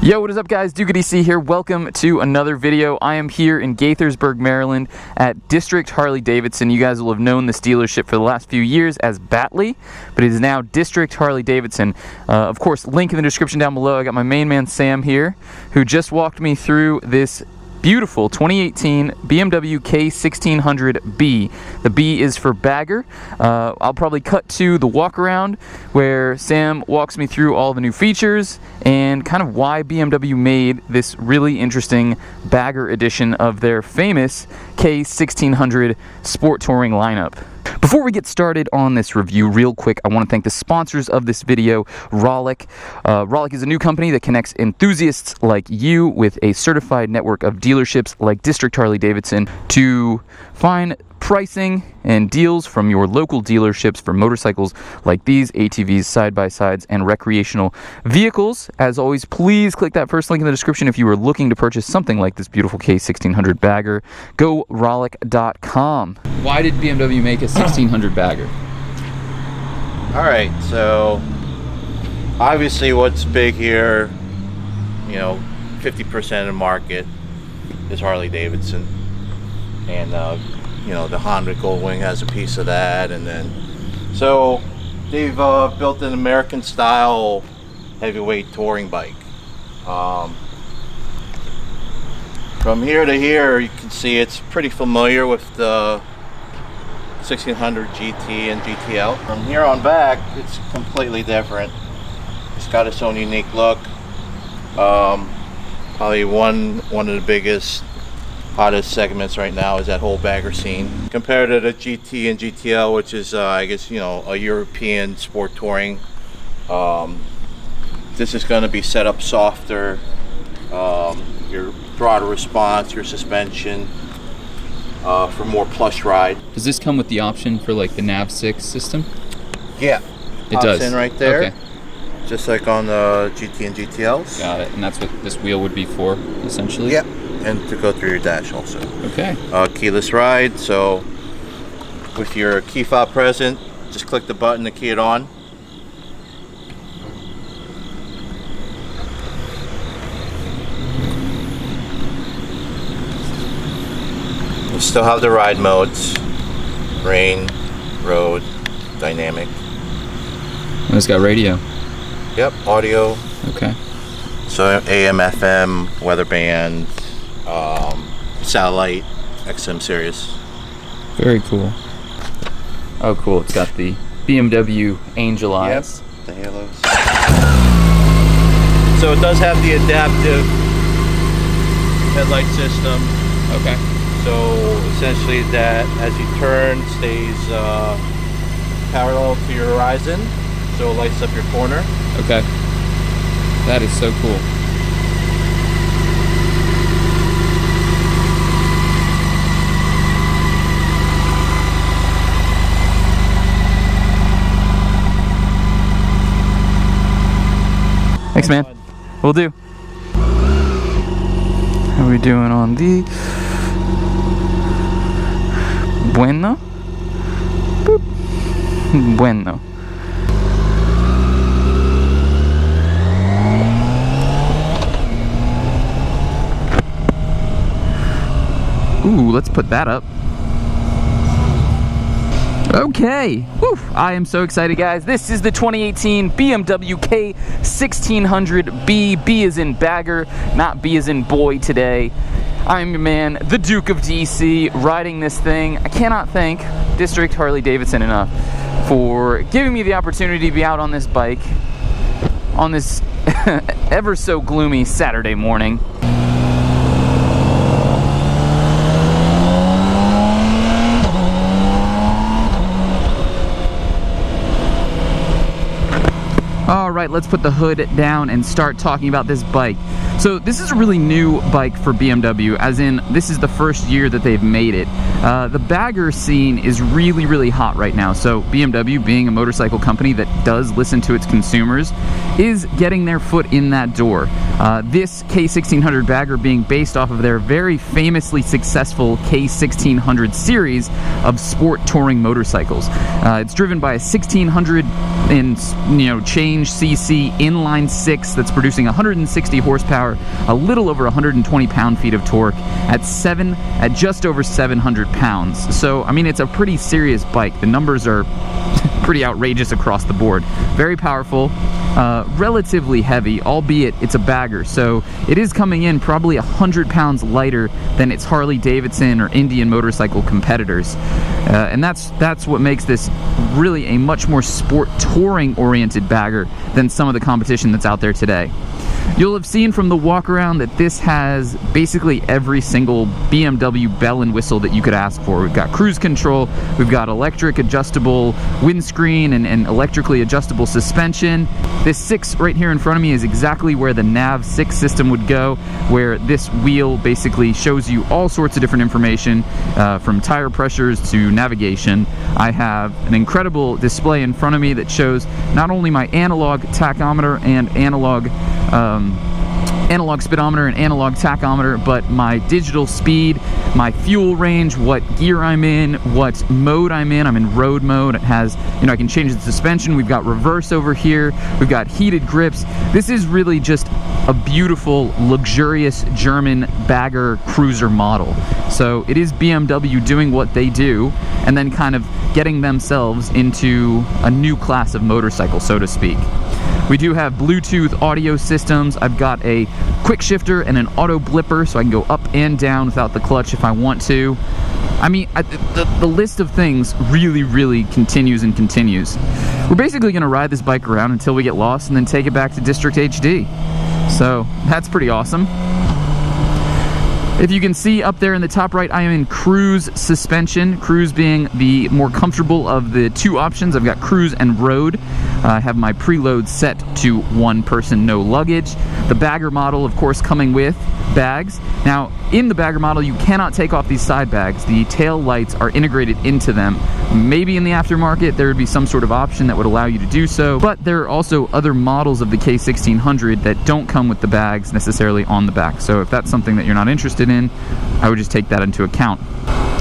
Yo, what is up guys? DukeOfDC here. Welcome to another video. I am here in Gaithersburg, Maryland at District Harley-Davidson. You guys will have known this dealership for the last few years as Batley, but it is now District Harley-Davidson. Of course, link in the description down below. I got my main man Sam here, who just walked me through this beautiful 2018 BMW K1600B. The B is for bagger. I'll probably cut to the walk around where Sam walks me through all the new features and kind of why BMW made this really interesting bagger edition of their famous K1600 sport touring lineup. Before we get started on this review, real quick, I want to thank the sponsors of this video, Rollick. Rollick is a new company that connects enthusiasts like you with a certified network of dealerships like District Harley-Davidson to find pricing and deals from your local dealerships for motorcycles like these, ATVs, side-by-sides, and recreational vehicles. As always, please click that first link in the description if you are looking to purchase something like this beautiful K1600 bagger. Go Rollick.com. Why did BMW make a 1600 bagger? Alright, so obviously what's big here, you know, 50% of the market is Harley-Davidson. And you know, the Honda Goldwing has a piece of that, and then so they've built an American style heavyweight touring bike. From here to here you can see it's pretty familiar with the 1600 GT and GTL. From here on back it's completely different. It's got its own unique look. Probably one of the biggest, hottest segments right now is that whole bagger scene. Compared to the GT and GTL, which is I guess, you know, a European sport touring, this is going to be set up softer, your throttle response, your suspension, for more plush ride. Does this come with the option for like the Nav6 system? Yeah, it does. In right there. Okay. Just like on the GT and GTLs. Got it. And that's what this wheel would be for, essentially? Yep. And to go through your dash also. Okay. Keyless ride, so with your key fob present, just click the button to key it on. You still have the ride modes: rain, road, dynamic. And it's got radio. Yep, audio. Okay. So AM, FM, weather band, satellite, XM Sirius. Very cool. Oh, cool! It's got the BMW Angel Eyes. Yep, the halos. So it does have the adaptive headlight system. Okay. So essentially, that as you turn stays parallel to your horizon, so it lights up your corner. Okay. That is so cool. Thanks, man. Will do. How are we doing on the Bueno? Boop. Bueno. Ooh, let's put that up. Okay, woo, I am so excited, guys. This is the 2018 BMW K1600B. B is in bagger, not B is in boy today. I'm your man, the Duke of DC, riding this thing. I cannot thank District Harley-Davidson enough for giving me the opportunity to be out on this bike on this ever so gloomy Saturday morning. Alright, let's put the hood down and start talking about this bike. So this is a really new bike for BMW, as in this is the first year that they've made it. The bagger scene is really, really hot right now. So BMW, being a motorcycle company that does listen to its consumers, is getting their foot in that door. This K1600 bagger being based off of their very famously successful K1600 series of sport touring motorcycles. It's driven by a 1600 and change cc DukeOfDC inline 6 that's producing 160 horsepower, a little over 120 pound-feet of torque at just over 700 pounds. So, I mean, it's a pretty serious bike. The numbers are pretty outrageous across the board. Very powerful, relatively heavy, albeit it's a bagger, so it is coming in probably 100 pounds lighter than its Harley Davidson or Indian motorcycle competitors. And that's what makes this really a much more sport touring oriented bagger than some of the competition that's out there today. You'll have seen from the walk around that this has basically every single BMW bell and whistle that you could ask for. We've got cruise control, we've got electric adjustable windscreen and electrically adjustable suspension. This 6 right here in front of me is exactly where the Nav 6 system would go, where this wheel basically shows you all sorts of different information, from tire pressures to navigation. I have an incredible display in front of me that shows not only my analog tachometer and analog speedometer and analog tachometer, but my digital speed, my fuel range, what gear I'm in, what mode I'm in. I'm in road mode. It has, I can change the suspension. We've got reverse over here. We've got heated grips. This is really just a beautiful, luxurious German bagger cruiser model. So it is BMW doing what they do and then kind of getting themselves into a new class of motorcycle, so to speak. We do have Bluetooth audio systems. I've got a quick shifter and an auto blipper, so I can go up and down without the clutch if I want to. I mean, the list of things really continues and continues. We're basically going to ride this bike around until we get lost and then take it back to District HD. So that's pretty awesome. If you can see up there in the top right, I am in cruise suspension, cruise being the more comfortable of the two options. I've got cruise and road. I have my preload set to 1 person, no luggage. The bagger model, of course, coming with bags. Now, in the bagger model, you cannot take off these side bags. The tail lights are integrated into them. Maybe in the aftermarket, there would be some sort of option that would allow you to do so, but there are also other models of the K1600 that don't come with the bags necessarily on the back. So if that's something that you're not interested in, I would just take that into account.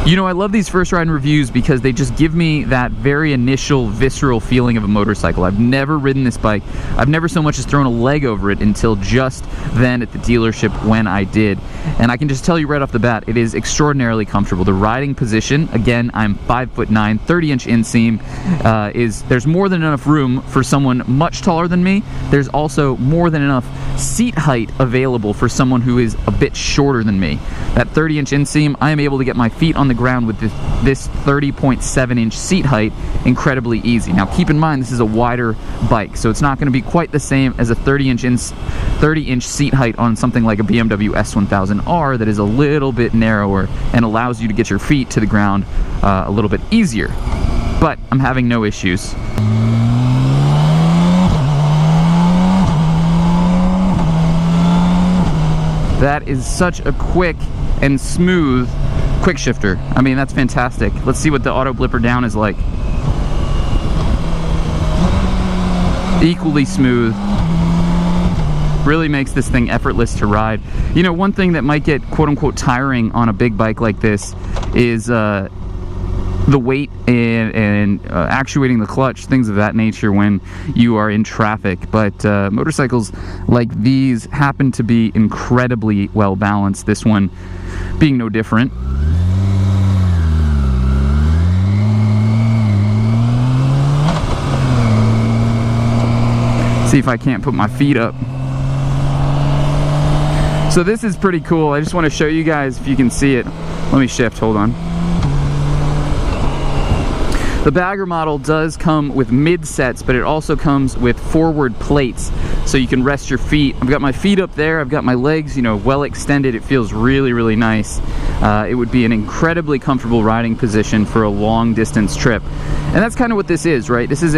I love these first ride reviews because they just give me that very initial visceral feeling of a motorcycle. I've never ridden this bike. I've never so much as thrown a leg over it until just then at the dealership when I did. And I can just tell you right off the bat, it is extraordinarily comfortable. The riding position, again, I'm 5'9", 30-inch inseam, there's more than enough room for someone much taller than me. There's also more than enough seat height available for someone who is a bit shorter than me. That 30-inch inseam, I am able to get my feet on the ground with this 30.7-inch seat height incredibly easy. Now keep in mind this is a wider bike, so it's not going to be quite the same as a 30-inch seat height on something like a BMW S1000R that is a little bit narrower and allows you to get your feet to the ground a little bit easier. But I'm having no issues. That is such a quick and smooth quick shifter. I mean, that's fantastic. Let's see what the auto blipper down is like. Equally smooth. Really makes this thing effortless to ride. One thing that might get quote-unquote tiring on a big bike like this is the weight and actuating the clutch, things of that nature when you are in traffic. But motorcycles like these happen to be incredibly well balanced, this one being no different. See if I can't put my feet up. So this is pretty cool. I just want to show you guys if you can see it. Let me shift, hold on. The bagger model does come with mid sets, but it also comes with forward plates, so you can rest your feet. I've got my feet up there, I've got my legs, well extended. It feels really nice. It would be an incredibly comfortable riding position for a long distance trip. And that's kind of what this is, right? This is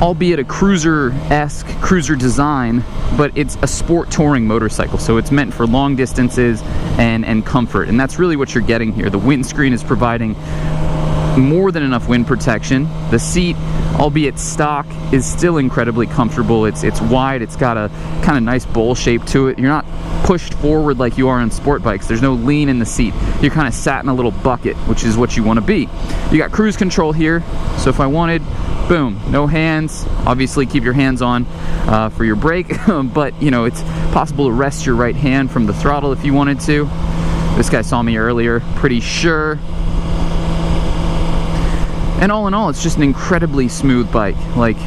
albeit a cruiser-esque cruiser design, but it's a sport touring motorcycle, so it's meant for long distances and comfort, and that's really what you're getting here. The windscreen is providing more than enough wind protection. The seat, albeit stock, is still incredibly comfortable. It's wide, it's got a kind of nice bowl shape to it. You're not pushed forward like you are on sport bikes. There's no lean in the seat. You're kind of sat in a little bucket, which is what you want to be. You got cruise control here, so if I wanted, boom, no hands. Obviously keep your hands on for your brake, but you know, it's possible to rest your right hand from the throttle if you wanted to. This guy saw me earlier, pretty sure. And all in all, it's just an incredibly smooth bike. Like,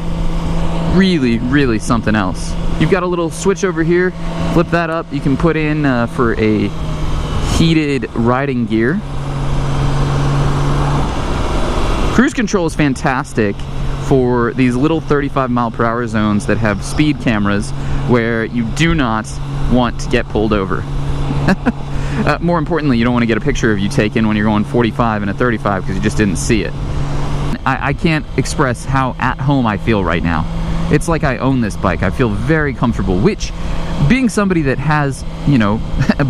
really, really something else. You've got a little switch over here. Flip that up. You can put in for a heated riding gear. Cruise control is fantastic for these little 35-mile-per-hour zones that have speed cameras where you do not want to get pulled over. More importantly, you don't want to get a picture of you taken when you're going 45 and a 35 because you just didn't see it. I can't express how at home I feel right now. It's like I own this bike. I feel very comfortable, which, being somebody that has, you know,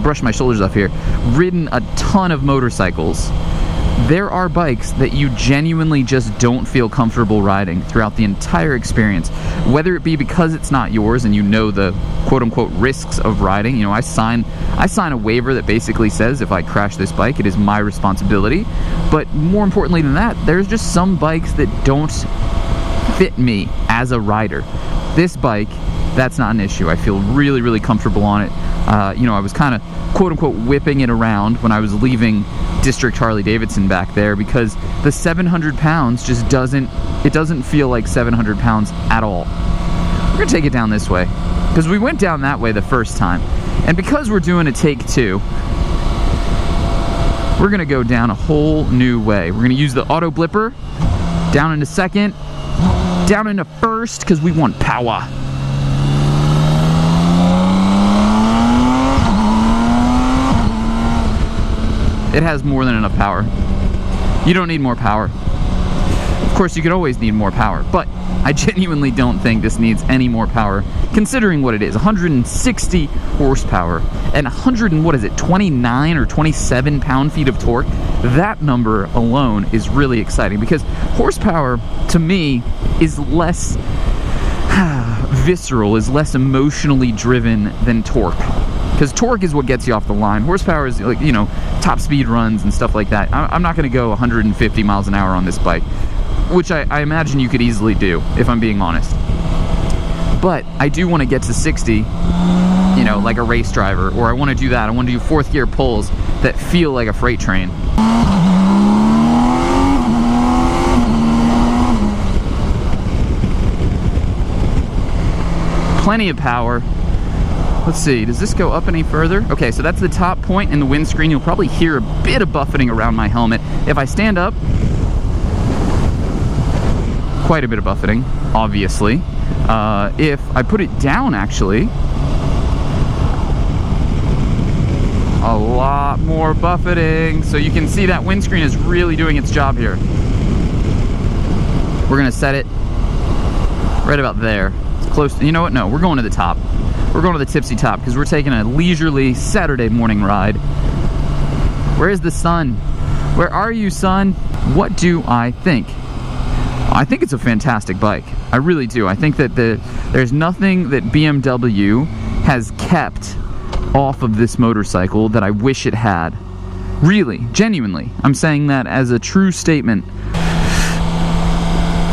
brush my shoulders off here, ridden a ton of motorcycles, there are bikes that you genuinely just don't feel comfortable riding throughout the entire experience. Whether it be because it's not yours and you know the quote-unquote risks of riding. You know, I sign a waiver that basically says if I crash this bike, it is my responsibility. But more importantly than that, there's just some bikes that don't fit me as a rider. This bike, that's not an issue. I feel really, really comfortable on it. You know, I was kind of quote-unquote whipping it around when I was leaving District Harley-Davidson back there because the 700 pounds just doesn't feel like 700 pounds at all. We're gonna take it down this way because we went down that way the first time, and because we're doing a take two, we're gonna go down a whole new way. We're gonna use the auto blipper down into second, down into first because we want power. It has more than enough power. You don't need more power. Of course, you could always need more power, but I genuinely don't think this needs any more power, considering what it is. 160 horsepower and 29 or 27 pound-feet of torque. That number alone is really exciting because horsepower, to me, is less visceral, is less emotionally driven than torque. Because torque is what gets you off the line. Horsepower is, like, you know, top speed runs and stuff like that. I'm not going to go 150 miles an hour on this bike, which I imagine you could easily do, if I'm being honest. But I do want to get to 60, you know, like a race driver, or I want to do that. I want to do fourth gear pulls that feel like a freight train. Plenty of power. Let's see, does this go up any further? Okay, so that's the top point in the windscreen. You'll probably hear a bit of buffeting around my helmet. If I stand up, quite a bit of buffeting, obviously. If I put it down, actually, a lot more buffeting. So you can see that windscreen is really doing its job here. We're gonna set it right about there. It's close to, you know what? No, we're going to the top. We're going to the tipsy top because we're taking a leisurely Saturday morning ride. Where is the sun? Where are you, sun? What do I think? I think it's a fantastic bike. I really do. I think that there's nothing that BMW has kept off of this motorcycle that I wish it had. Really, genuinely. I'm saying that as a true statement.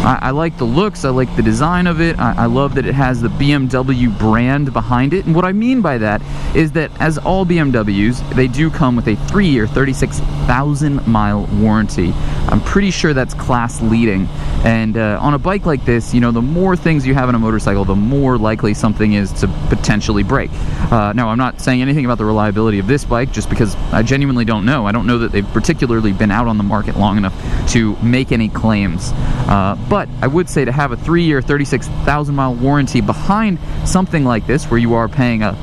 I like the looks, I like the design of it, I love that it has the BMW brand behind it, and what I mean by that is that as all BMWs, they do come with a 3-year, 36,000-mile warranty. I'm pretty sure that's class leading, and on a bike like this, you know, the more things you have on a motorcycle, the more likely something is to potentially break. Now, I'm not saying anything about the reliability of this bike, just because I genuinely don't know. I don't know that they've particularly been out on the market long enough to make any claims. But I would say to have a 3-year, 36,000-mile warranty behind something like this, where you are paying a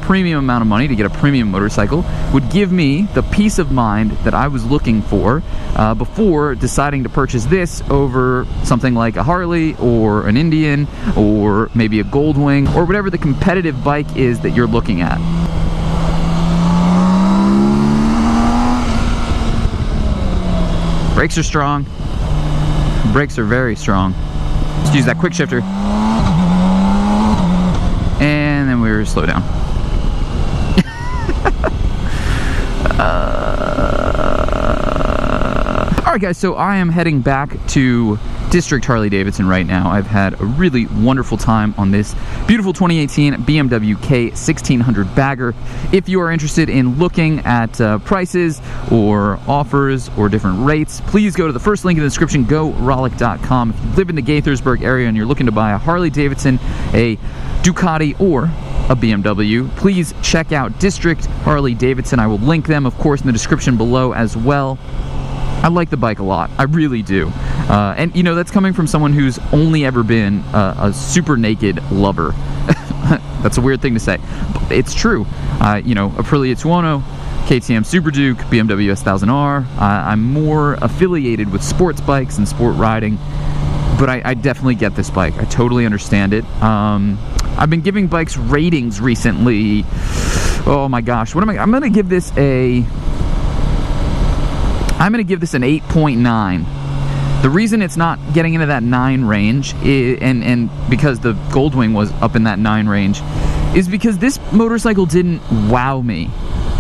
premium amount of money to get a premium motorcycle, would give me the peace of mind that I was looking for before deciding to purchase this over something like a Harley or an Indian or maybe a Goldwing or whatever the competitive bike is that you're looking at. Brakes are strong. Brakes are very strong. Let's use that quick shifter. And then we're slow down. Alright guys, so I am heading back to District Harley-Davidson right now. I've had a really wonderful time on this beautiful 2018 BMW K1600 bagger. If you are interested in looking at prices or offers or different rates, please go to the first link in the description, Rollick.com. If you live in the Gaithersburg area and you're looking to buy a Harley-Davidson, a Ducati, or a BMW, please check out District Harley-Davidson. I will link them, of course, in the description below as well. I like the bike a lot. I really do. And, you know, that's coming from someone who's only ever been a super naked lover. That's a weird thing to say. But it's true. You know, Aprilia Tuono, KTM Super Duke, BMW S1000R. I'm more affiliated with sports bikes and sport riding. But I definitely get this bike. I totally understand it. I've been giving bikes ratings recently. Oh my gosh. What am I? I'm going to give this an 8.9. The reason it's not getting into that 9 range and because the Goldwing was up in that 9 range is because this motorcycle didn't wow me.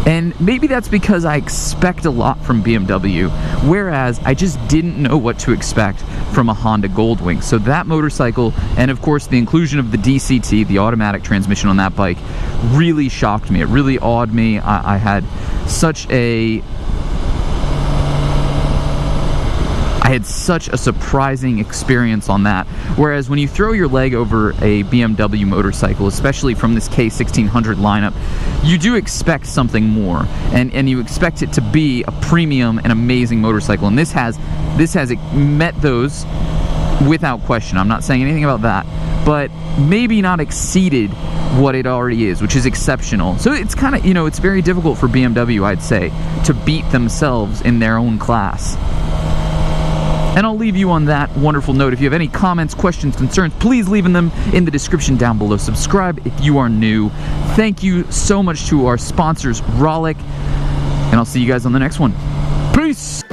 And maybe that's because I expect a lot from BMW, whereas I just didn't know what to expect from a Honda Goldwing. So that motorcycle, and of course the inclusion of the DCT, the automatic transmission on that bike, really shocked me. It really awed me. I had such a surprising experience on that. Whereas when you throw your leg over a BMW motorcycle, especially from this K1600 lineup, you do expect something more, and you expect it to be a premium and amazing motorcycle. And this has met those without question. I'm not saying anything about that, but maybe not exceeded what it already is, which is exceptional. So it's kind of, you know, it's very difficult for BMW, I'd say, to beat themselves in their own class. And I'll leave you on that wonderful note. If you have any comments, questions, concerns, please leave them in the description down below. Subscribe if you are new. Thank you so much to our sponsors, Rollick. And I'll see you guys on the next one. Peace!